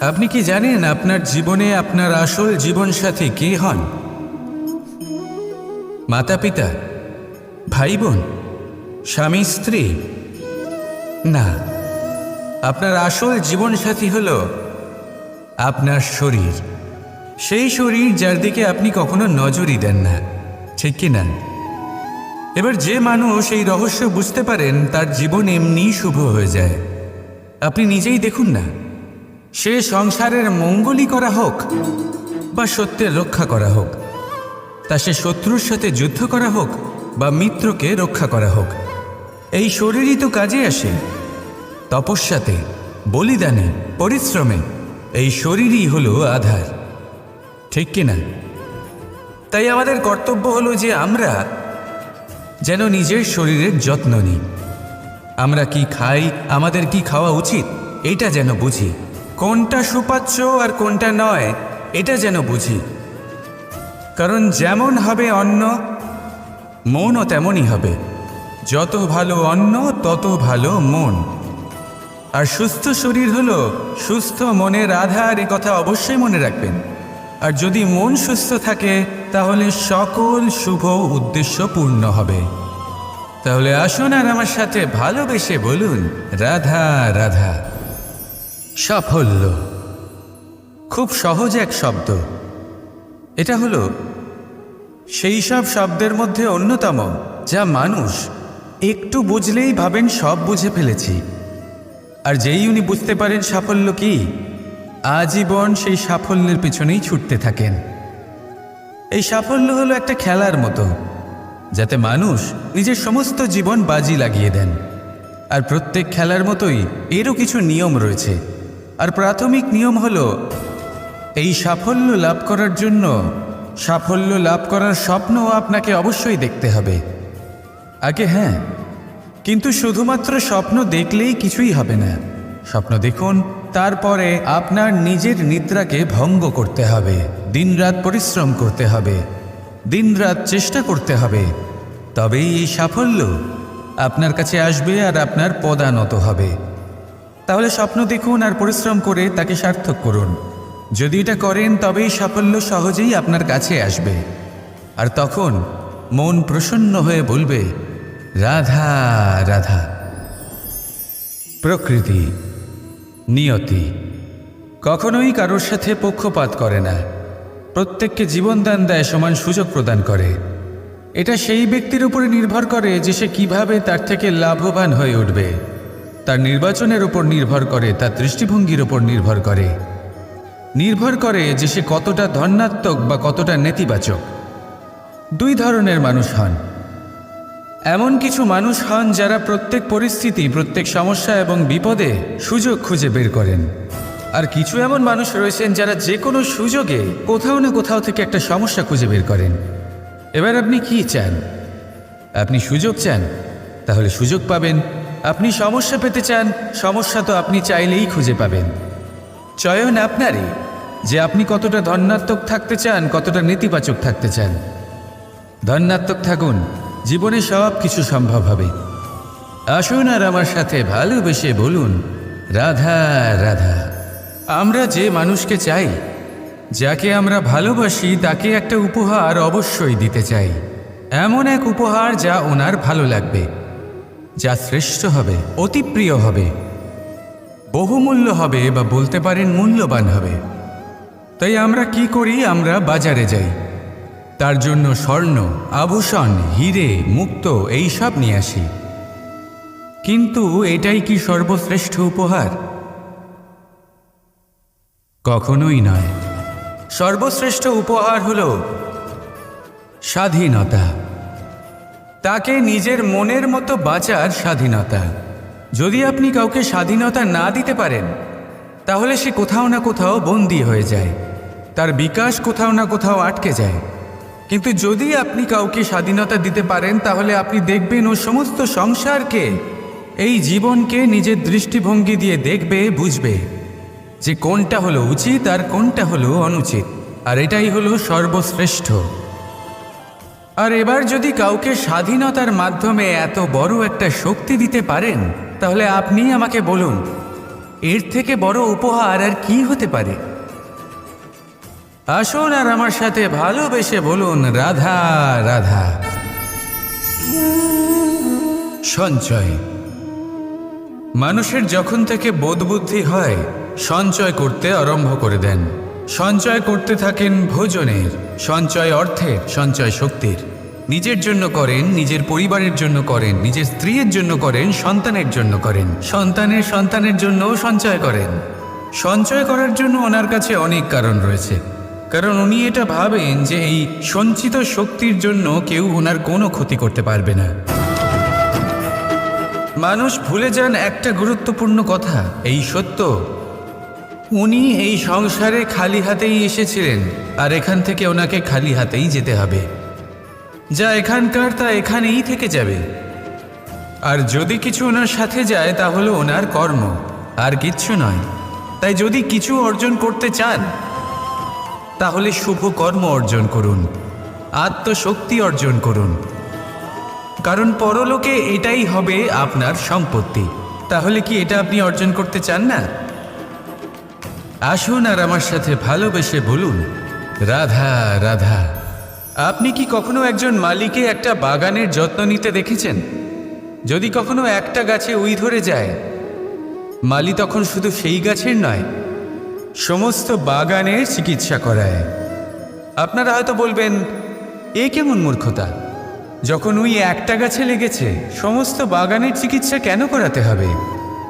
আপনি কি জানেন আপনার জীবনে আপনার আসল জীবনসাথী কে হন? মাতা পিতা, ভাই বোন, স্বামী স্ত্রী? না, আপনার আসল জীবনসাথী হল আপনার শরীর। সেই শরীর যার দিকে আপনি কখনো নজরই দেন না, ঠিক কি না? এবার যে মানুষ এই রহস্য বুঝতে পারেন তার জীবন এমনি শুভ হয়ে যায়। আপনি নিজেই দেখুন না, সে সংসারের মঙ্গলই করা হোক বা সত্যের রক্ষা করা হোক, তা সে শত্রুর সাথে যুদ্ধ করা হোক বা মিত্রকে রক্ষা করা হোক, এই শরীরই তো কাজে আসে। তপস্যাতে, বলিদানে, পরিশ্রমে এই শরীরই হলো আধার, ঠিক কিনা? তাই আমাদের কর্তব্য হলো যে আমরা যেন নিজের শরীরের যত্ন নিই। আমরা কি খাই, আমাদের কি খাওয়া উচিত, এটা যেন বুঝি। কোনটা সুপাচ্য আর কোনটা নয়, এটা যেন বুঝি। কারণ যেমন হবে অন্ন, মনও তেমনই হবে। যত ভালো অন্ন তত ভালো মন। আর সুস্থ শরীর হলো সুস্থ মনের আধার, এ কথা অবশ্যই মনে রাখবেন। আর যদি মন সুস্থ থাকে তাহলে সকল শুভ উদ্দেশ্য পূর্ণ হবে। তাহলে আসুন আর আমার সাথে ভালোবেসে বলুন, রাধা রাধা। সাফল্য খুব সহজ এক শব্দ। এটা হলো সেই সব শব্দের মধ্যে অন্যতম যা মানুষ একটু বুঝলেই ভাবেন সব বুঝে ফেলেছি। আর যেই উনি বুঝতে পারেন সাফল্য কি, আজীবন সেই সাফল্যের পিছনেই ছুটতে থাকেন। এই সাফল্য হলো একটা খেলার মতো, যাতে মানুষ নিজের সমস্ত জীবন বাজি লাগিয়ে দেন। আর প্রত্যেক খেলার মতোই এরও কিছু নিয়ম রয়েছে। আর প্রাথমিক নিয়ম হলো, এই সাফল্য লাভ করার জন্য সাফল্য লাভ করার স্বপ্ন আপনাকে অবশ্যই দেখতে হবে আগে। হ্যাঁ, কিন্তু শুধুমাত্র স্বপ্ন দেখলেই কিছুই হবে না। স্বপ্ন দেখুন, তারপরে আপনার নিজের নিদ্রাকে ভঙ্গ করতে হবে, দিনরাত পরিশ্রম করতে হবে, দিনরাত চেষ্টা করতে হবে। তবেই এই সাফল্য আপনার কাছে আসবে আর আপনার পদানত হবে। তাহলে স্বপ্ন দেখুন আর পরিশ্রম করে তাকে সার্থক করুন। যদি এটা করেন তবেই সাফল্য সহজেই আপনার কাছে আসবে। আর তখন মন প্রসন্ন হয়ে বলবে, রাধা রাধা। প্রকৃতি, নিয়তি কখনোই কারোর সাথে পক্ষপাত করে না। প্রত্যেককে জীবনদান দেয়, সমান সুযোগ প্রদান করে। এটা সেই ব্যক্তির উপরে নির্ভর করে যে সে কিভাবে তার থেকে লাভবান হয়ে উঠবে। তার নির্বাচনের উপর নির্ভর করে, তার দৃষ্টিভঙ্গির উপর নির্ভর করে, নির্ভর করে যে সে কতটা ধনাত্মক বা কতটা নেতিবাচক। দুই ধরনের মানুষ হন। এমন কিছু মানুষ হন যারা প্রত্যেক পরিস্থিতি, প্রত্যেক সমস্যা এবং বিপদে সুযোগ খুঁজে বের করেন। আর কিছু এমন মানুষ রয়েছেন যারা যে কোনো সুযোগে কোথাও না কোথাও থেকে একটা সমস্যা খুঁজে বের করেন। এবার আপনি কি চান? আপনি সুযোগ চান, তাহলে সুযোগ পাবেন। আপনি সমস্যা পেতে চান, সমস্যা তো আপনি চাইলেই খুঁজে পাবেন। চয়ন আপনারই, যে আপনি কতটা ধনাত্মক থাকতে চান, কতটা নেতিবাচক থাকতে চান। ধনাত্মক থাকুন, জীবনে সব কিছু সম্ভব হবে। আসুন আর আমার সাথে ভালোবেসে বলুন, রাধা রাধা। আমরা যে মানুষকে চাই, যাকে আমরা ভালোবাসি, তাকে একটা উপহার অবশ্যই দিতে চাই। এমন এক উপহার যা ওনার ভালো লাগবে, যা শ্রেষ্ঠ হবে, অতি প্রিয় হবে, বহুমূল্য হবে, বা বলতে পারেন মূল্যবান হবে। তাই আমরা কি করি? আমরা বাজারে যাই, তার জন্য স্বর্ণ, আভূষণ, হিরে, মুক্ত এই সব নিয়ে আসি। কিন্তু এটাই কি সর্বশ্রেষ্ঠ উপহার? কখনোই নয়। সর্বশ্রেষ্ঠ উপহার হলো স্বাধীনতা। তাকে নিজের মনের মতো বাঁচার স্বাধীনতা। যদি আপনি কাউকে স্বাধীনতা না দিতে পারেন, তাহলে সে কোথাও না কোথাও বন্দী হয়ে যায়, তার বিকাশ কোথাও না কোথাও আটকে যায়। কিন্তু যদি আপনি কাউকে স্বাধীনতা দিতে পারেন, তাহলে আপনি দেখবেন ও সমস্ত সংসারকে, এই জীবনকে নিজের দৃষ্টিভঙ্গি দিয়ে দেখবে, বুঝবে যে কোনটা হলো উচিত আর কোনটা হলো অনুচিত। আর এটাই হলো সর্বশ্রেষ্ঠ। আর এবার যদি কাউকে স্বাধীনতার মাধ্যমে এত বড় একটা শক্তি দিতে পারেন, তাহলে আপনি আমাকে বলুন, এর থেকে বড় উপহার আর কি হতে পারে? আসুন আর আমার সাথে ভালোবেসে বলুন, রাধা রাধা। সঞ্চয়। মানুষের যখন থেকে বোধবুদ্ধি হয় সঞ্চয় করতে আরম্ভ করে দেন। সঞ্চয় করতে থাকেন ভোজনের, সঞ্চয় অর্থের, সঞ্চয় শক্তির। নিজের জন্য করেন, নিজের পরিবারের জন্য করেন, নিজের স্ত্রীর জন্য করেন, সন্তানের জন্য করেন, সন্তানের সন্তানের জন্যও সঞ্চয় করেন। সঞ্চয় করার জন্য ওনার কাছে অনেক কারণ রয়েছে, কারণ উনি এটা ভাবেন যে এই সঞ্চিত শক্তির জন্য কেউ ওনার কোনো ক্ষতি করতে পারবে না। মানুষ ভুলে যান একটা গুরুত্বপূর্ণ কথা, এই সত্য, উনি এই সংসারে খালি হাতেই এসেছিলেন আর এখান থেকে ওনাকে খালি হাতেই যেতে হবে। যা এখানকার তা এখানেই থেকে যাবে। আর যদি কিছু ওনার সাথে যায় তা হলো ওনার কর্ম, আর কিচ্ছু নয়। তাই যদি কিছু অর্জন করতে চান তাহলে শুভ কর্ম অর্জন করুন, আত্মশক্তি অর্জন করুন, কারণ পরলোকে এটাই হবে আপনার সম্পত্তি। তাহলে কি এটা আপনি অর্জন করতে চান না? আসুন আর আমার সাথে ভালোবেসে বলুন, রাধা রাধা। আপনি কি কখনো একজন মালিকে একটা বাগানের যত্ন নিতে দেখেছেন? যদি কখনো একটা গাছে উই ধরে যায়, মালি তখন শুধু সেই গাছের নয়, সমস্ত বাগানের চিকিৎসা করায়। আপনারা হয়তো বলবেন, এ কেমন মূর্খতা? যখন উই একটা গাছে লেগেছে সমস্ত বাগানের চিকিৎসা কেন করাতে হবে?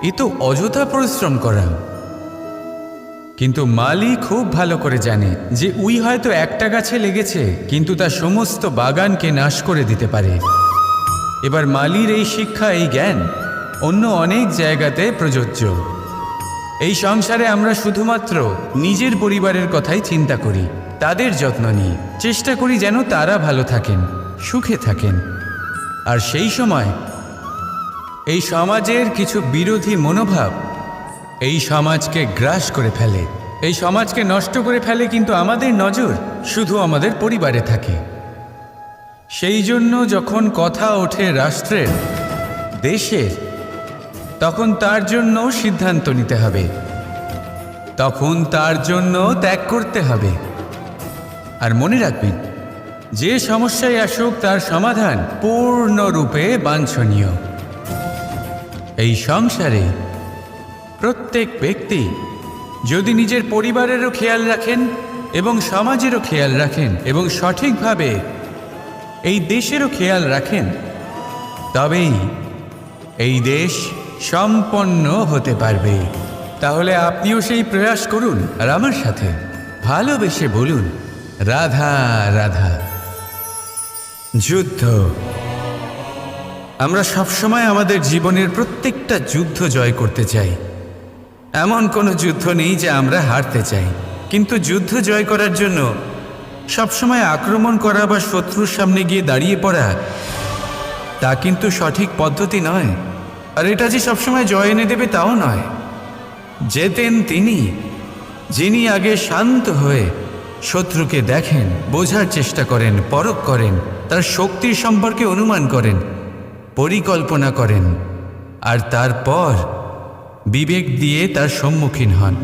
এ তো অযথা পরিশ্রম করা। কিন্তু মালি খুব ভালো করে জানে যে উই হয়তো একটা গাছে লেগেছে কিন্তু তা সমস্ত বাগানকে নাশ করে দিতে পারে। এবার মালির এই শিক্ষা, এই জ্ঞান অন্য অনেক জায়গাতে প্রযোজ্য। এই সংসারে আমরা শুধুমাত্র নিজের পরিবারের কথাই চিন্তা করি, তাদের যত্ন নিই, চেষ্টা করি যেন তারা ভালো থাকেন, সুখে থাকেন। আর সেই সময় এই সমাজের কিছু বিরোধী মনোভাব এই সমাজকে গ্রাস করে ফেলে, এই সমাজকে নষ্ট করে ফেলে, কিন্তু আমাদের নজর শুধু আমাদের পরিবারে থাকে। সেই জন্য যখন কথা ওঠে রাষ্ট্রের, দেশের, তখন তার জন্য সিদ্ধান্ত নিতে হবে, তখন তার জন্য ত্যাগ করতে হবে। আর মনে রাখবেন, যে সমস্যায় আসুক তার সমাধান পূর্ণরূপে বাঞ্ছনীয়। এই সংসারে প্রত্যেক ব্যক্তি যদি নিজের পরিবারেরও খেয়াল রাখেন এবং সমাজেরও খেয়াল রাখেন এবং সঠিকভাবে এই দেশেরও খেয়াল রাখেন, তবেই এই দেশ সম্পন্ন হতে পারবে। তাহলে আপনিও সেই প্রয়াস করুন আর আমার সাথে ভালোবেসে বলুন, রাধা রাধা। যুদ্ধ। আমরা সবসময় আমাদের জীবনের প্রত্যেকটা যুদ্ধ জয় করতে চাই। এমন কোনো যুদ্ধ নেই যে আমরা হারতে চাই, কিন্তু যুদ্ধ জয় করার জন্য সবসময় আক্রমণ করা বা শত্রুর সামনে গিয়ে দাঁড়িয়ে পড়া, তা কিন্তু সঠিক পদ্ধতি নয়। আর এটা যে সবসময় জয় এনে দেবে তাও নয়। জেতেন তিনি, যিনি আগে শান্ত হয়ে শত্রুকে দেখেন, বোঝার চেষ্টা করেন, পরখ করেন, তার শক্তির সম্পর্কে অনুমান করেন, পরিকল্পনা করেন, আর তারপর বিবেক দিয়ে তার সম্মুখীন হন।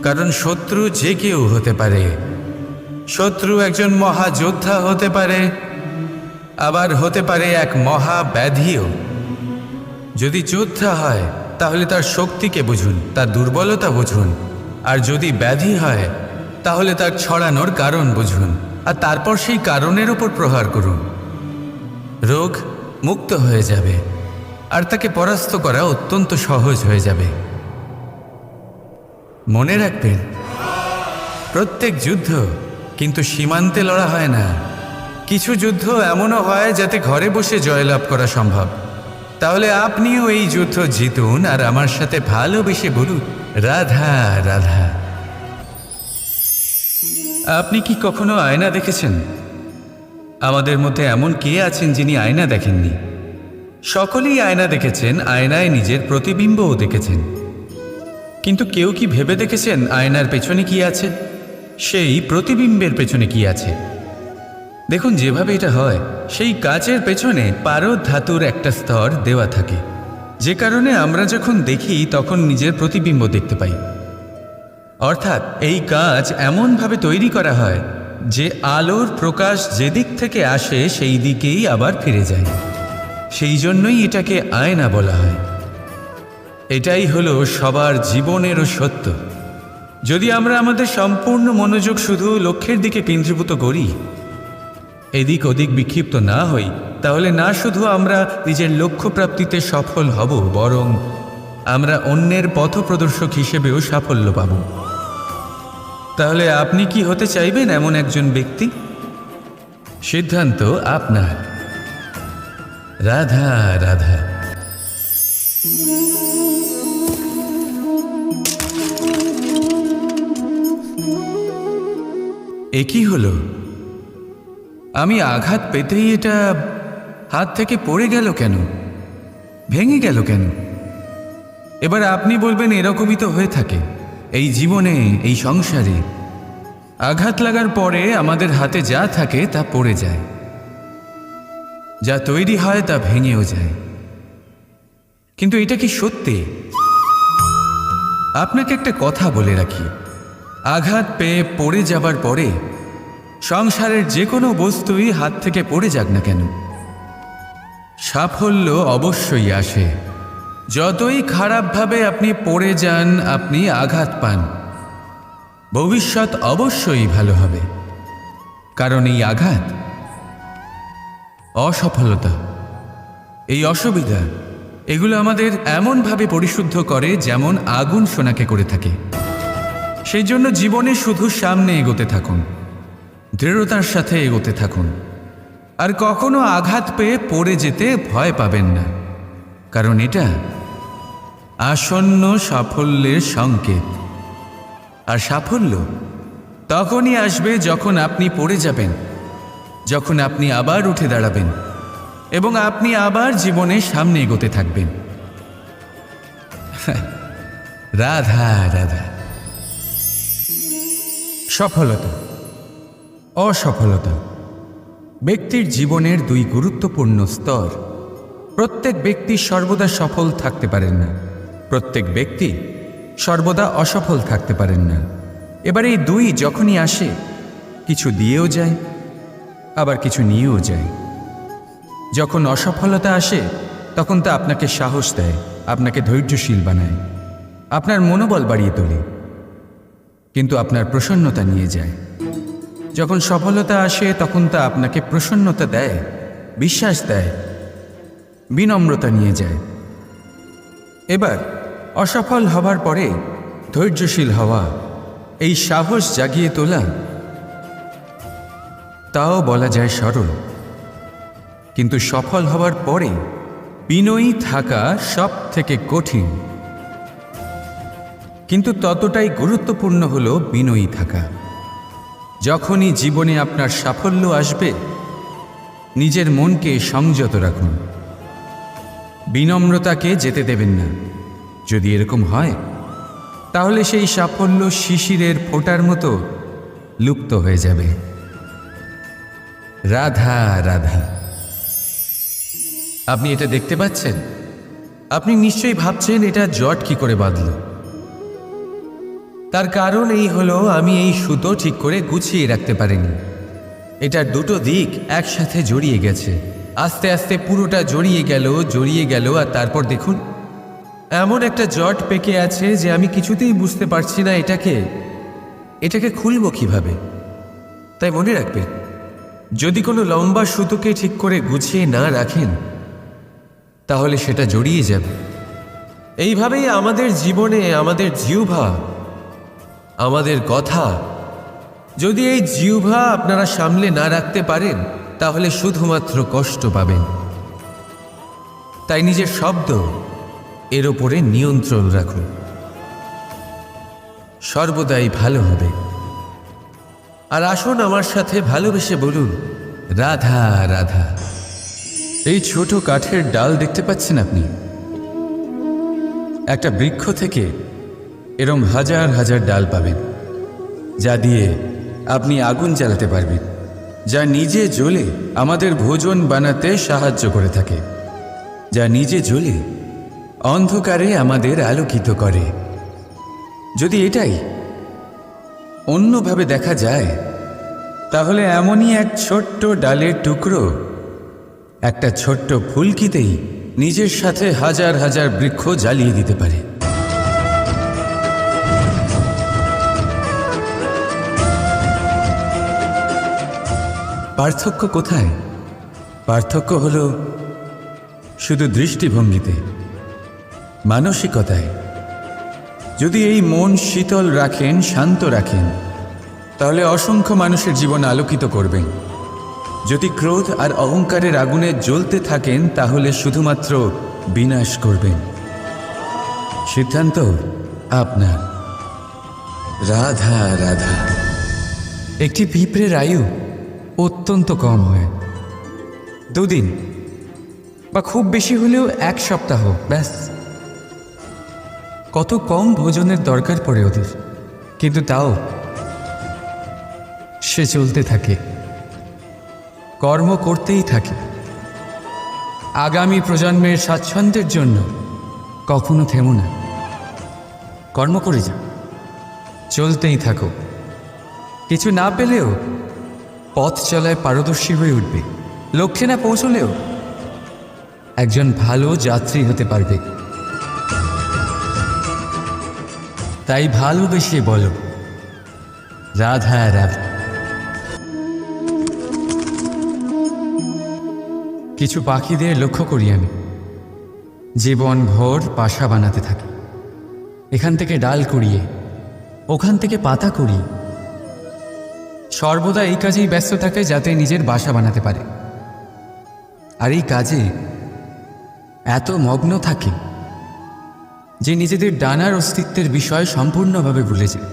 কারণ শত্রু যে কেউ হতে পারে। শত্রু একজন মহাযোদ্ধা হতে পারে, আবার হতে পারে এক মহাব্যাধিও। যদি যোদ্ধা হয় তাহলে তার শক্তিকে বুঝুন, তার দুর্বলতা বুঝুন। আর যদি ব্যাধি হয় তাহলে তার ছড়ানোর কারণ বুঝুন, আর তারপর সেই কারণের উপর প্রহার করুন। রোগ মুক্ত হয়ে যাবে আর তাকে পরাস্ত করা অত্যন্ত সহজ হয়ে যাবে। মনে রাখবেন, প্রত্যেক যুদ্ধ কিন্তু সীমান্তে লড়া হয় না। কিছু যুদ্ধ এমনও হয় যাতে ঘরে বসে জয়লাভ করা সম্ভব। তাহলে আপনিও এই যুদ্ধ জিতুন আর আমার সাথে ভালোবেসে বলুন, রাধা রাধা। আপনি কি কখনো আয়না দেখেছেন? আমাদের মধ্যে এমন কে আছেন যিনি আয়না দেখেননি? সকলেই আয়না দেখেছেন, আয়নায় নিজের প্রতিবিম্বও দেখেছেন। কিন্তু কেউ কি ভেবে দেখেছেন আয়নার পেছনে কি আছে? সেই প্রতিবিম্বের পেছনে কি আছে? দেখুন, যেভাবে এটা হয়, সেই কাচের পেছনে পারদ ধাতুর একটা স্তর দেওয়া থাকে। যে কারণে আমরা যখন দেখি তখন নিজের প্রতিবিম্ব দেখতে পাই। অর্থাৎ এই কাঁচ এমনভাবে তৈরি করা হয় যে আলোর প্রকাশ যেদিক থেকে আসে সেই দিকেই আবার ফিরে যায়। সেই জন্যই এটাকে আয়না বলা হয়। এটাই হলো সবার জীবনেরও সত্য। যদি আমরা আমাদের সম্পূর্ণ মনোযোগ শুধু লক্ষ্যের দিকে কেন্দ্রীভূত করি, এদিক ওদিক বিক্ষিপ্ত না হই, তাহলে না শুধু আমরা নিজের লক্ষ্য প্রাপ্তিতে সফল হব, বরং আমরা অন্যের পথপ্রদর্শক হিসেবেও সাফল্য পাব। তাহলে আপনি কি হতে চাইবেন এমন একজন ব্যক্তি? সিদ্ধান্ত আপনার। রাধা রাধা। এ কি হলো? আমি আঘাত পেতেই এটা হাত থেকে পড়ে গেল কেন, ভেঙে গেল কেন? এবার আপনি বলবেন এরকমই তো হয়ে থাকে এই জীবনে, এই সংসারে। আঘাত লাগার পরে আমাদের হাতে যা থাকে তা পড়ে যায়, যা তৈরি হয় তা ভেঙেও যায়। কিন্তু এটা কি সত্যি? আপনাকে একটা কথা বলে রাখি, আঘাত পেয়ে পড়ে যাবার পরে সংসারের যে কোনো বস্তুই হাত থেকে পড়ে যাক না কেন, সাফল্য অবশ্যই আসে। যতই খারাপভাবে আপনি পড়ে যান, আপনি আঘাত পান, ভবিষ্যৎ অবশ্যই ভালো হবে। কারণ এই আঘাত, অসফলতা, এই অসুবিধা, এগুলো আমাদের এমনভাবে পরিশুদ্ধ করে যেমন আগুন সোনাকে করে থাকে। সেই জন্য জীবনে শুধু সামনে এগোতে থাকুন, দৃঢ়তার সাথে এগোতে থাকুন, আর কখনো আঘাত পেয়ে পড়ে যেতে ভয় পাবেন না। কারণ এটা আসন্ন সাফল্যের সংকেত। আর সাফল্য তখনই আসবে যখন আপনি পড়ে যাবেন, যখন আপনি আবার উঠে দাঁড়াবেন এবং আপনি আবার জীবনে সামনে এগোতে থাকবেন। রাধা রাধা। সফলতা, অসফলতা ব্যক্তির জীবনের দুই গুরুত্বপূর্ণ স্তর। প্রত্যেক ব্যক্তি সর্বদা সফল থাকতে পারেন না, প্রত্যেক ব্যক্তি সর্বদা অসফল থাকতে পারেন না। এবার এই দুই যখনই আসে, কিছু দিয়েও যায়, আবার কিছু নিয়েও যায়। যখন অসফলতা আসে তখন তা আপনাকে সাহস দেয়, আপনাকে ধৈর্যশীল বানায়, আপনার মনোবল বাড়িয়ে তোলে, কিন্তু আপনার প্রসন্নতা নিয়ে যায়। যখন সফলতা আসে তখন তা আপনাকে প্রসন্নতা দেয়, বিশ্বাস দেয়, বিনম্রতা নিয়ে যায়। এবার অসফল হবার পরে ধৈর্যশীল হওয়া, এই সাহস জাগিয়ে তোলা, তাও বলা যায় সরল। কিন্তু সফল হবার পরে বিনয়ী থাকা সব থেকে কঠিন। কিন্তু ততটাই গুরুত্বপূর্ণ হলো বিনয়ী থাকা। যখনই জীবনে আপনার সাফল্য আসবে, নিজের মনকে সংযত রাখুন, বিনম্রতাকে যেতে দেবেন না। যদি এরকম হয় তাহলে সেই সাফল্য শিশিরের ফোঁটার মতো লুপ্ত হয়ে যাবে। রাধা রাধা। আপনি এটা দেখতে পাচ্ছেন? আপনি নিশ্চয়ই ভাবছেন এটা জট কি করে বাঁধল। তার কারণ এই হলো, আমি এই সুতো ঠিক করে গুছিয়ে রাখতে পারিনি। এটার দুটো দিক একসাথে জড়িয়ে গেছে, আস্তে আস্তে পুরোটা জড়িয়ে গেল, আর তারপর দেখুন এমন একটা জট পেকে আছে যে আমি কিছুতেই বুঝতে পারছি না এটাকে খুলবো কিভাবে। তাই মনে রাখবেন, যদি কোনো লম্বা সুতোকে ঠিক করে গুছিয়ে না রাখেন তাহলে সেটা জড়িয়ে যাবে। এইভাবেই আমাদের জীবনে আমাদের জিহ্বা, আমাদের কথা, যদি এই জিহ্বা আপনারা সামলে না রাখতে পারেন তাহলে শুধুমাত্র কষ্ট পাবেন। তাই নিজের শব্দ, এর ওপরে নিয়ন্ত্রণ রাখুন, সর্বদাই ভালো হবে। আর আসুন আমার সাথে ভালোবেসে বলুন, রাধা রাধা। এই ছোট কাঠের ডাল দেখতে পাচ্ছেন আপনি? একটা বৃক্ষ থেকে এরম হাজার হাজার ডাল পাবেন, যা দিয়ে আপনি আগুন জ্বালাতে পারবেন, যা নিজে জ্বলে আমাদের ভোজন বানাতে সাহায্য করে থাকে, যা নিজে জ্বলে অন্ধকারে আমাদের আলোকিত করে। যদি এটাই অন্যভাবে দেখা যায়, তাহলে এমনই এক ছোট্ট ডালের টুকরো একটা ছোট্ট ফুলকিতেই নিজের সাথে হাজার হাজার বৃক্ষ জ্বালিয়ে দিতে পারে। পার্থক্য কোথায়? পার্থক্য হলো শুধু দৃষ্টিভঙ্গিতে, মানসিকতায়। যদি এই মন শীতল রাখেন, শান্ত রাখেন, তাহলে অসংখ্য মানুষের জীবন আলোকিত করবেন। যদি ক্রোধ আর অহংকারের আগুনে জ্বলতে থাকেন, তাহলে শুধুমাত্র বিনাশ করবেন। সিদ্ধান্ত আপনার। রাধা রাধা। একটি পিঁপড়ের আয়ু অত্যন্ত কম হয়, 2 দিন বা খুব বেশি হলেও 1 সপ্তাহ, ব্যাস। কত কম ভোজনের দরকার পড়ে ওদের, কিন্তু তাও সে চলতে থাকে, কর্ম করতেই থাকে। আগামী প্রজন্মের স্বাচ্ছন্দ্যের জন্য কখনো থেমো না, কর্ম করে যাও, চলতেই থাকো। কিছু না পেলেও পথ চলায় পারদর্শী হয়ে উঠবে। লক্ষ্যে না পৌঁছলেও একজন ভালো যাত্রী হতে পারবে। তাই ভালোবেসে বলো, রাধা রাধা। কিছু পাখিদের লক্ষ্য করি আমি, জীবন ভোর বাসা বানাতে থাকে। এখান থেকে ডাল কুড়িয়ে, ওখান থেকে পাতা কুড়িয়ে, সর্বদা এই কাজেই ব্যস্ত থাকে যাতে নিজের বাসা বানাতে পারে। আর এই কাজে এত মগ্ন থাকে যে নিজেদের ডানার অস্তিত্বের বিষয় সম্পূর্ণভাবে ভুলে যায়।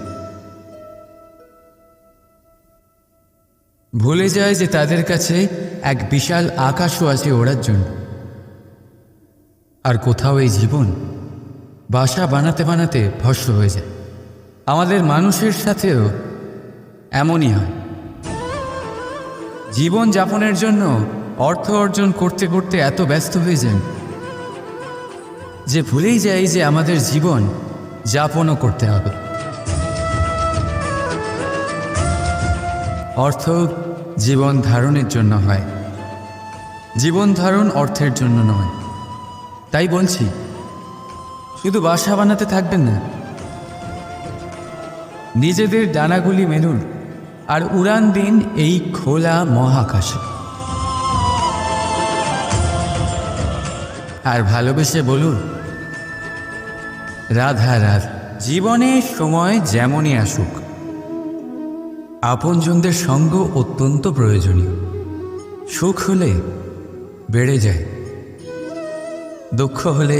ভুলে যায় যে তাদের কাছে এক বিশাল আকাশও আছে ওড়ার জন্য। আর কোথাও এই জীবন বাসা বানাতে বানাতে ভস্ম হয়ে যায়। আমাদের মানুষের সাথেও এমনই হয়। জীবন যাপনের জন্য অর্থ অর্জন করতে করতে এত ব্যস্ত হয়ে যান যে ভুলেই যাই যে আমাদের জীবন যাপনও করতে হবে। অর্থ জীবন ধারণের জন্য হয়, জীবন ধারণ অর্থের জন্য নয়। তাই বলছি, শুধু বাসা বানাতে থাকবেন না, নিজেদের ডানাগুলি মেলুন আর উড়ান দিন এই খোলা মহাকাশে। আর ভালোবেসে বলুন, রাধা রাধা। জীবনের সময় যেমনই আসুক, আপনজনদের সঙ্গ অত্যন্ত প্রয়োজনীয়। সুখ হলে বেড়ে যায়, দুঃখ হলে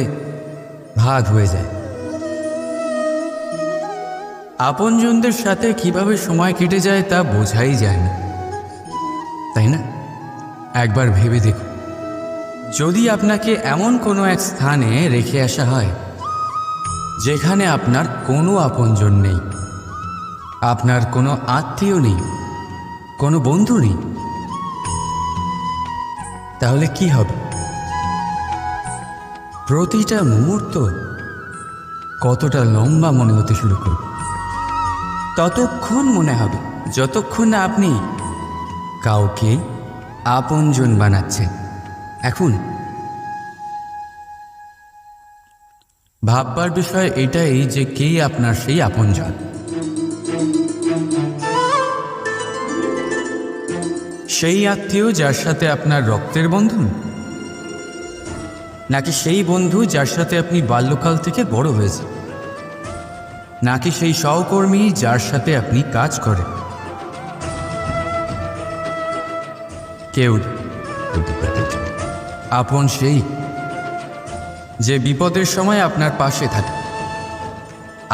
ভাগ হয়ে যায়। আপনজনদের সাথে কিভাবে সময় কেটে যায় তা বোঝাই যায় না, তাই না? একবার ভেবে দেখুন, যদি আপনাকে এমন কোনো এক স্থানে রেখে আসা হয় যেখানে আপনার কোনো আপনজন নেই, আপনার কোনো আত্মীয় নেই, কোনো বন্ধু নেই, তাহলে কি হবে? প্রতিটা মুহূর্ত কতটা লম্বা মনে হতে শুরু করবে। ততক্ষণ মনে হবে যতক্ষণ না আপনি কাউকে আপনজন বানাচ্ছেন। এখন ভাববার বিষয় এটাই যে কে আপনার সেই আপনজন। সেই আত্মীয় যার সাথে আপনার রক্তের বন্ধন, নাকি সেই বন্ধু যার সাথে আপনি বাল্যকাল থেকে বড় হয়েছেন, নাকি সেই সহকর্মী যার সাথে আপনি কাজ করেন? কেউ আপন সেই যে বিপদের সময় আপনার পাশে থাকে।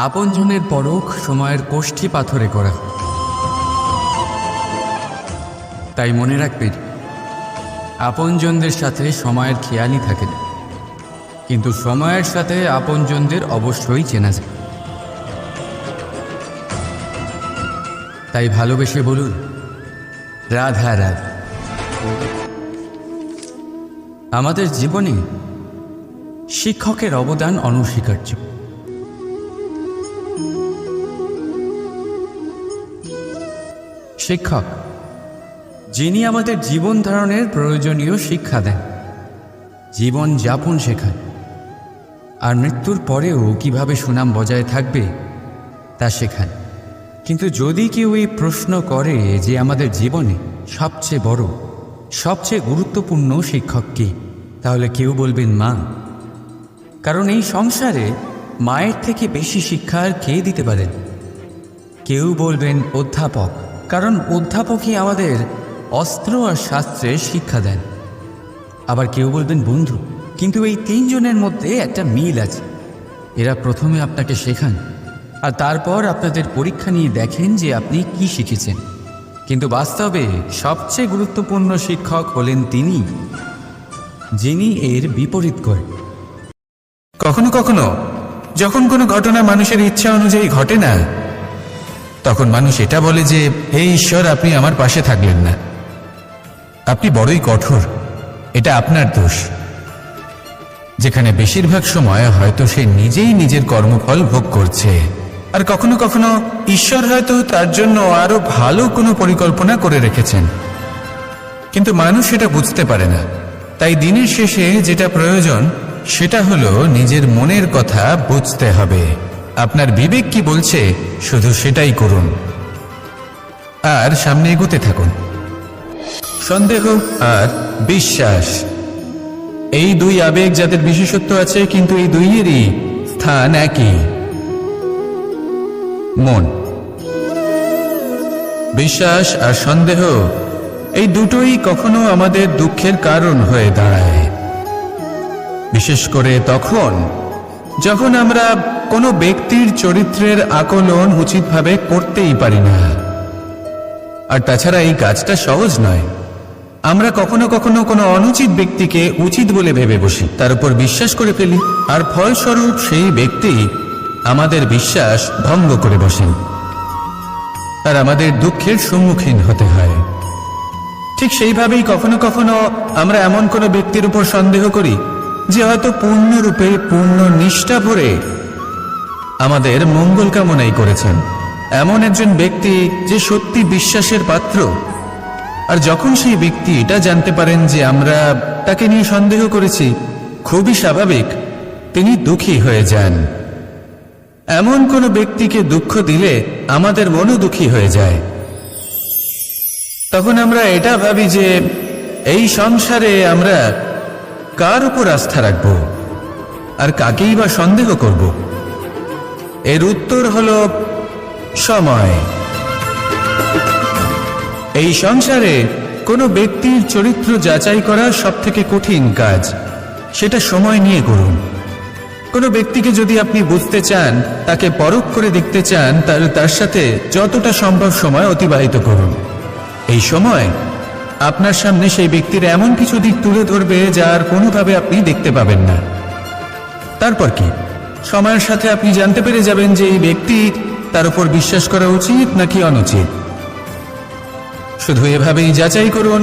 আপনজনের পরখ সময়ের কোষ্ঠী পাথরে করা। তাই মনে রাখবেন, আপনজনদের সাথে সময়ের খেয়ালই থাকে না, কিন্তু সময়ের সাথে আপনজনদের অবশ্যই চেনা যায়। তাই ভালোবেসে বলুন, রাধা রাধা। আমাদের জীবনে শিক্ষকের অবদান অনস্বীকার্য। শিক্ষক যিনি আমাদের জীবন ধারণের প্রয়োজনীয় শিক্ষা দেন, জীবন যাপন শেখান, আর মৃত্যুর পরেও কিভাবে সুনাম বজায় থাকবে তা শেখান। কিন্তু যদি কেউ এই প্রশ্ন করে যে আমাদের জীবনে সবচেয়ে বড়, সবচেয়ে গুরুত্বপূর্ণ শিক্ষক কে, তাহলে কেউ বলবেন মা। কারণ এই সংসারে মায়ের থেকে বেশি শিক্ষা আর কে দিতে পারেন। কেউ বলবেন অধ্যাপক, কারণ অধ্যাপকই আমাদের অস্ত্র আর শাস্ত্রের শিক্ষা দেন। আবার কেউ বলবেন বন্ধু, কিন্তু এই তিনজনের মধ্যে একটা মিল আছে। এরা প্রথমে আপনাকে শেখান আর তারপর আপনাদের পরীক্ষা নিয়ে দেখেন যে আপনি কি শিখেছেন। কিন্তু বাস্তবে সবচেয়ে গুরুত্বপূর্ণ শিক্ষক হলেন তিনি, যিনি এর বিপরীত করেন। কখনো কখনো যখন কোনো ঘটনা মানুষের ইচ্ছা অনুযায়ী ঘটে না, তখন মানুষ এটা বলে যে হে ঈশ্বর, আপনি আমার পাশে থাকলেন না, আপনি বড়ই কঠোর, এটা আপনার দোষ। যেখানে বেশিরভাগ সময় হয়তো সে নিজেই নিজের কর্মফল ভোগ করছে। আর কখনো কখনো ঈশ্বর হয়তো তার জন্য আরো ভালো কোনো পরিকল্পনা করে রেখেছেন, কিন্তু মানুষ সেটা বুঝতে পারে না। তাই দিনের শেষে যেটা প্রয়োজন সেটা হলো নিজের মনের কথা বুঝতে হবে। আপনার বিবেক কি বলছে শুধু সেটাই করুন আর সামনে এগোতে থাকুন। সন্দেহ আর বিশ্বাস, এই দুই আবেগ যাদের বিশেষত্ব আছে, কিন্তু এই দুইয়েরই স্থান একই, মন। বিশ্বাস আর সন্দেহ এই দুটোই কখনো আমাদের দুঃখের কারণ হয়ে দাঁড়ায়, বিশেষ করে তখন যখন আমরা কোনো ব্যক্তির চরিত্রের আকলন উচিতভাবে করতেই পারি না। আর তাছাড়া এই কাজটা সহজ নয়। আমরা কখনো কখনো কোনো অনুচিত ব্যক্তিকে উচিত বলে ভেবে বসি, তার উপর বিশ্বাস করে ফেলি, আর ফলস্বরূপ সেই ব্যক্তি আমাদের বিশ্বাস ভঙ্গ করে বসেন আর আমাদের দুঃখের সম্মুখীন হতে হয়। ঠিক সেইভাবেই কখনো কখনো আমরা এমন কোনো ব্যক্তির উপর সন্দেহ করি যে হয়তো পূর্ণরূপে পূর্ণ নিষ্ঠা ভরে আমাদের মঙ্গল কামনাই করেছেন। এমন একজন ব্যক্তি যে সত্যি বিশ্বাসের পাত্র, আর যখন সেই ব্যক্তি এটা জানতে পারেন যে আমরা তাকে নিয়ে সন্দেহ করেছি, খুবই স্বাভাবিক তিনি দুঃখী হয়ে যান। এমন কোনো ব্যক্তিকে দুঃখ দিলে আমাদের মনও দুঃখী হয়ে যায়। তখন আমরা এটা ভাবি যে এই সংসারে আমরা কার উপর আস্থা রাখব আর কাকেই বা সন্দেহ করব। এর উত্তর হলো সময়। এই সংসারে কোনো ব্যক্তির চরিত্র যাচাই করা সবথেকে কঠিন কাজ, সেটা সময় নিয়ে করুন। কোনো ব্যক্তিকে যদি আপনি বুঝতে চান, তাকে পরখ করে দেখতে চান, তাহলে তার সাথে যতটা সম্ভব সময় অতিবাহিত করুন। এই সময় আপনার সামনে সেই ব্যক্তির এমন কিছু দিক তুলে ধরবে যার কোনোভাবে আপনি দেখতে পাবেন না। তারপর কি, সময়ের সাথে আপনি জানতে পেরে যাবেন যে এই ব্যক্তি, তার উপর বিশ্বাস করা উচিত নাকি অনুচিত। শুধু এভাবেই যাচাই করুন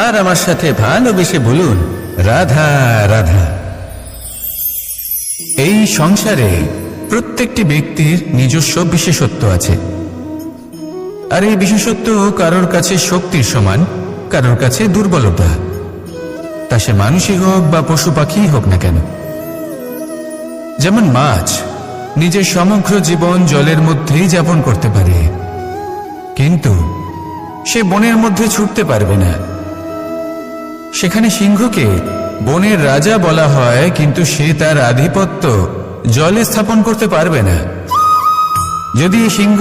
আর আমার সাথে ভালোবেসে বলুন, রাধা রাধা। এই সংসারে প্রত্যেকটি ব্যক্তির নিজস্ব বিশেষত্ব আছে, আর এই বিশেষত্ব কারোর কাছে শক্তির সমান, কারোর কাছে দুর্বলতা, তা সে মানুষই হোক বা পশু পাখি হোক না কেন। যেমন মাছ নিজের সমগ্র জীবন জলের মধ্যেই যাপন করতে পারে, কিন্তু সে বনের মধ্যে ছুটতে পারবে না। সেখানে সিংহকে বনের রাজা বলা হয়, কিন্তু সে তার আধিপত্য জলে স্থাপন করতে পারবে না। যদি এই সিংহ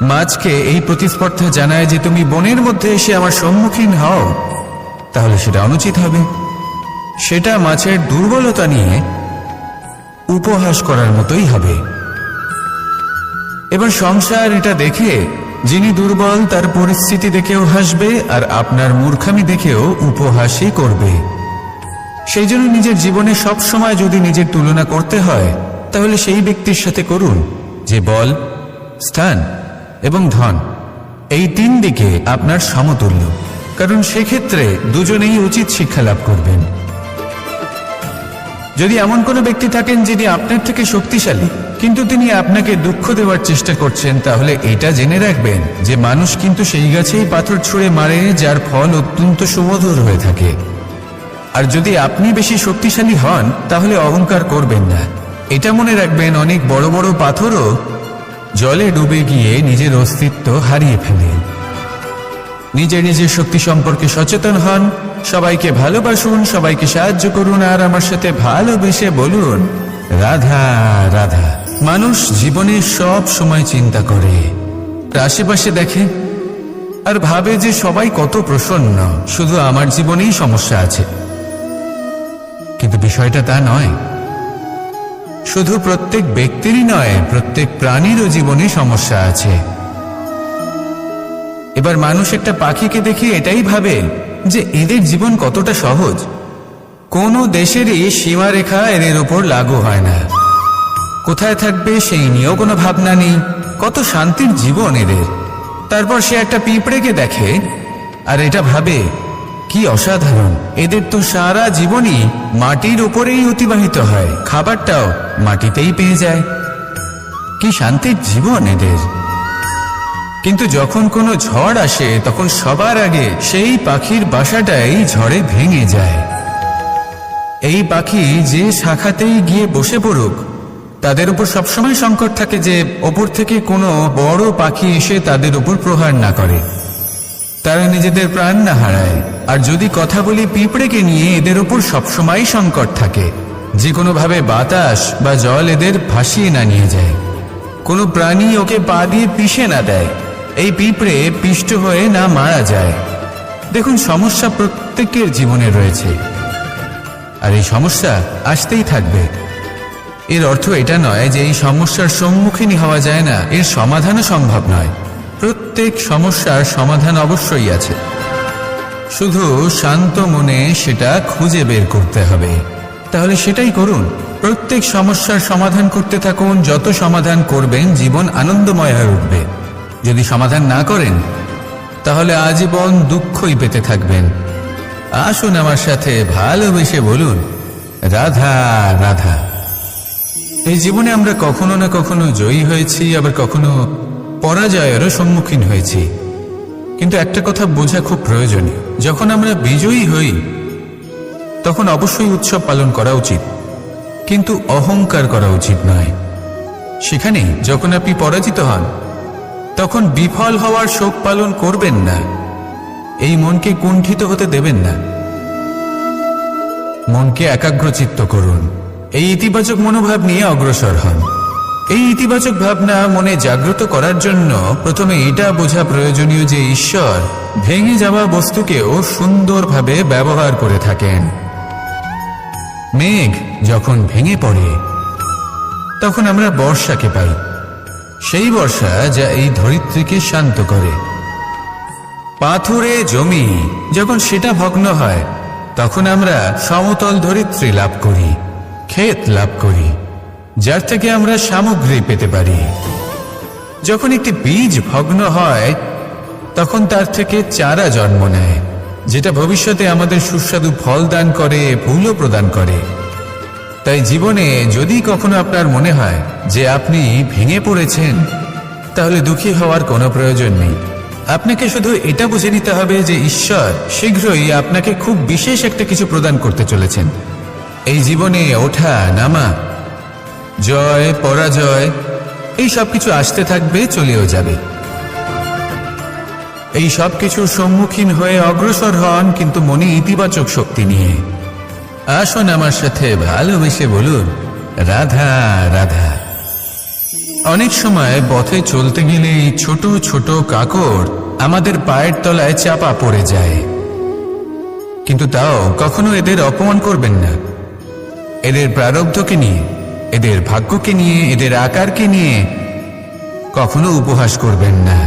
মাছকে এই প্রতিস্পর্ধা জানায় যে তুমি বনের মধ্যে এসে আমার সম্মুখীন হও, তাহলে সেটা অনুচিত হবে। সেটা মাছের দুর্বলতা নিয়ে উপহাস করার মতোই হবে। এবার সংসার এটা দেখে যিনি দুর্বল তার পরিস্থিতি দেখেও হাসবে, আর আপনার মূর্খামি দেখেও উপহাসই করবে। সেই জন্য নিজের জীবনে সব সময় যদি নিজের তুলনা করতে হয়, তাহলে সেই ব্যক্তির সাথে করুন যে বল, স্থান এবং ধন এই তিন দিকে আপনার সমতুল্য, কারণ সেক্ষেত্রে দুজনেই উচিত শিক্ষা লাভ করবেন। যদি এমন কোনো ব্যক্তি থাকেন যিনি আপনার থেকে শক্তিশালী কিন্তু তিনি আপনাকে দুঃখ দেওয়ার চেষ্টা করছেন, তাহলে এটা জেনে রাখবেন যে মানুষ কিন্তু সেই গাছেই পাথর ছুঁড়ে মারে যার ফল অত্যন্ত সুমধুর হয়ে থাকে। আর যদি আপনি বেশি শক্তিশালী হন তাহলে অহংকার করবেন না। এটা মনে রাখবেন, অনেক বড় বড় পাথরও জলে ডুবে গিয়ে নিজের অস্তিত্ব হারিয়ে ফেলে। নিজের নিজের শক্তি সম্পর্কে সচেতন হন, সবাইকে ভালোবাসুন, সবাইকে সাহায্য করুন, আর আমার সাথে ভালোবেসে বলুন রাধা রাধা। মানুষ জীবনে সব সময় চিন্তা করে, আশেপাশে দেখে আর ভাবে যে সবাই কত প্রসন্ন, শুধু আমার জীবনেই সমস্যা আছে। কিন্তু বিষয়টা তা নয়। শুধু প্রত্যেক ব্যক্তিরই নয়, প্রত্যেক প্রাণীরও জীবনে সমস্যা আছে। এবার মানুষ একটা পাখিকে দেখে এটাই ভাবে যে এদের জীবন কতটা সহজ। কোনো দেশেরই সীমারেখা এদের উপর লাগু হয় না। কোথায় থাকবে সেই নিয়েও কোনো ভাবনা নেই, কত শান্তির জীবন এদের। তারপর সে একটা পিঁপড়েকে দেখে আর এটা ভাবে কি অসাধারণ, এদের তো সারা জীবনই মাটির উপরেই অতিবাহিত হয়, খাবারটাও মাটিতেই পেয়ে যায়, কি শান্তির জীবন এদের। কিন্তু যখন কোনো ঝড় আসে তখন সবার আগে সেই পাখির বাসাটাই ঝড়ে ভেঙে যায়। এই পাখি যে শাখাতেই গিয়ে বসে পড়ুক, তাদের উপর সবসময় সংকট থাকে যে ওপর থেকে কোনো বড় পাখি এসে তাদের উপর প্রহার না করে, তারা নিজেদের প্রাণ না হারায়। আর যদি কথা বলি পিঁপড়েকে নিয়ে, এদের উপর সবসময় সংকট থাকে যে কোনোভাবে বাতাস বা জল এদের ভাসিয়ে না নিয়ে যায়, কোনো প্রাণী ওকে পা দিয়ে পিষে না দেয়, এই পিঁপড়ে পিষ্ট হয়ে না মারা যায়। দেখুন, সমস্যা প্রত্যেকের জীবনে রয়েছে আর এই সমস্যা আসতেই থাকবে। এর অর্থ এটা নয় যে এই সমস্যার সম্মুখীনই হওয়া যায় না, এর সমাধানও সম্ভব নয়। প্রত্যেক সমস্যার সমাধান অবশ্যই আছে, শুধু শান্ত মনে সেটা খুঁজে বের করতে হবে। তাহলে সেটাই করুন, প্রত্যেক সমস্যার সমাধান করতে থাকুন। যত সমাধান করবেন জীবন আনন্দময় হয়ে উঠবে। যদি সমাধান না করেন তাহলে আজীবন দুঃখই পেতে থাকবেন। আসুন আমার সাথে ভালোবেসে বলুন রাধা রাধা। এই জীবনে আমরা কখনো না কখনো জয়ী হয়েছি, আবার কখনো পরাজয়েরও সম্মুখীন হয়েছি। কিন্তু একটা কথা বোঝা খুব প্রয়োজনীয়, যখন আমরা বিজয়ী হই তখন অবশ্যই উৎসব পালন করা উচিত, কিন্তু অহংকার করা উচিত নয়। সেখানে যখন আপনি পরাজিত হন তখন বিফল হওয়ার শোক পালন করবেন না। এই মনকে কুণ্ঠিত হতে দেবেন না, মনকে একাগ্রচিত্ত করুন। এই ইতিবাচক মনোভাব নিয়ে অগ্রসর হন। এই ইতিবাচক ভাবনা মনে জাগ্রত করার জন্য প্রথমে এটা বোঝা প্রয়োজনীয় যে ঈশ্বর ভেঙে যাওয়া বস্তুকেও সুন্দরভাবে ব্যবহার করে থাকেন। মেঘ যখন ভেঙে পড়ে তখন আমরা বর্ষাকে পাই, সেই বর্ষা যা এই ধরিত্রীকে শান্ত করে। পাথুরে জমি যখন সেটা ভগ্ন হয় তখন আমরা সমতল ধরিত্রী লাভ করি, ক্ষেত লাভ করি, যার থেকে আমরা সামগ্রী পেতে পারি। যখন একটি বীজ ভগ্ন হয় তখন তার থেকে চারা জন্ম নেয়, যেটা ভবিষ্যতে আমাদের সুস্বাদু ফল দান করে, ফুলও প্রদান করে। তাই জীবনে যদি কখনো আপনার মনে হয় যে আপনি ভেঙে পড়েছেন, তাহলে দুঃখী হওয়ার কোনো প্রয়োজন নেই। আপনাকে শুধু এটা বুঝে নিতে হবে যে ঈশ্বর শীঘ্রই আপনাকে খুব বিশেষ একটা কিছু প্রদান করতে চলেছেন। এই জীবনে ওঠা নামা, জয় পরাজয়, এই সব কিছু আসতে থাকবে, চলেও যাবে। এই সব কিছুর সম্মুখীন হয়ে অগ্রসর হন, কিন্তু মনে ইতিবাচক শক্তি নিয়ে। আসুন আমার সাথে ভালোবেসে বলুন রাধা রাধা। অনেক সময় পথে চলতে গেলে এই ছোট ছোট কাকড় আমাদের পায়ের তলায় চাপা পড়ে যায়, কিন্তু তাও কখনো এদের অপমান করবেন না। এদের প্রারব্ধকে নিয়ে, এদের ভাগ্যকে নিয়ে, এদের আকারকে নিয়ে কখনো উপহাস করবেন না।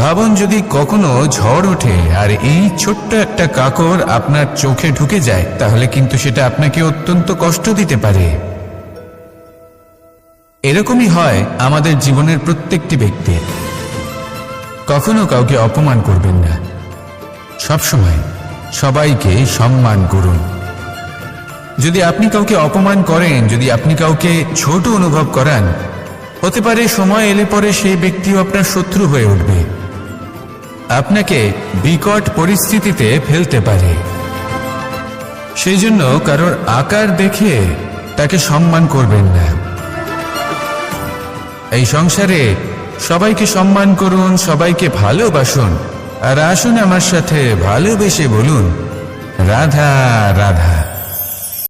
ভাবুন, যদি কখনো ঝড় ওঠে আর এই ছোট্ট একটা কাকড় আপনার চোখে ঢুকে যায়, তাহলে কিন্তু সেটা আপনাকে অত্যন্ত কষ্ট দিতে পারে। এরকমই হয় আমাদের জীবনের প্রত্যেকটি ব্যক্তি। কখনো কাউকে অপমান করবেন না, সবসময় সবাইকে সম্মান করুন। যদি আপনি কাউকে অপমান করেন, যদি আপনি কাউকে ছোট অনুভব করান, হতে পারে সময় এলে পরে সেই ব্যক্তিও আপনার শত্রু হয়ে উঠবে, আপনাকে বিকট পরিস্থিতিতে ফেলতে পারে। সেই জন্য কারোর আকার দেখে তাকে সম্মান করবেন না। এই সংসারে সবাইকে সম্মান করুন, সবাইকে ভালোবাসুন, আর আসুন আমার সাথে ভালোবেসে বলুন রাধা রাধা।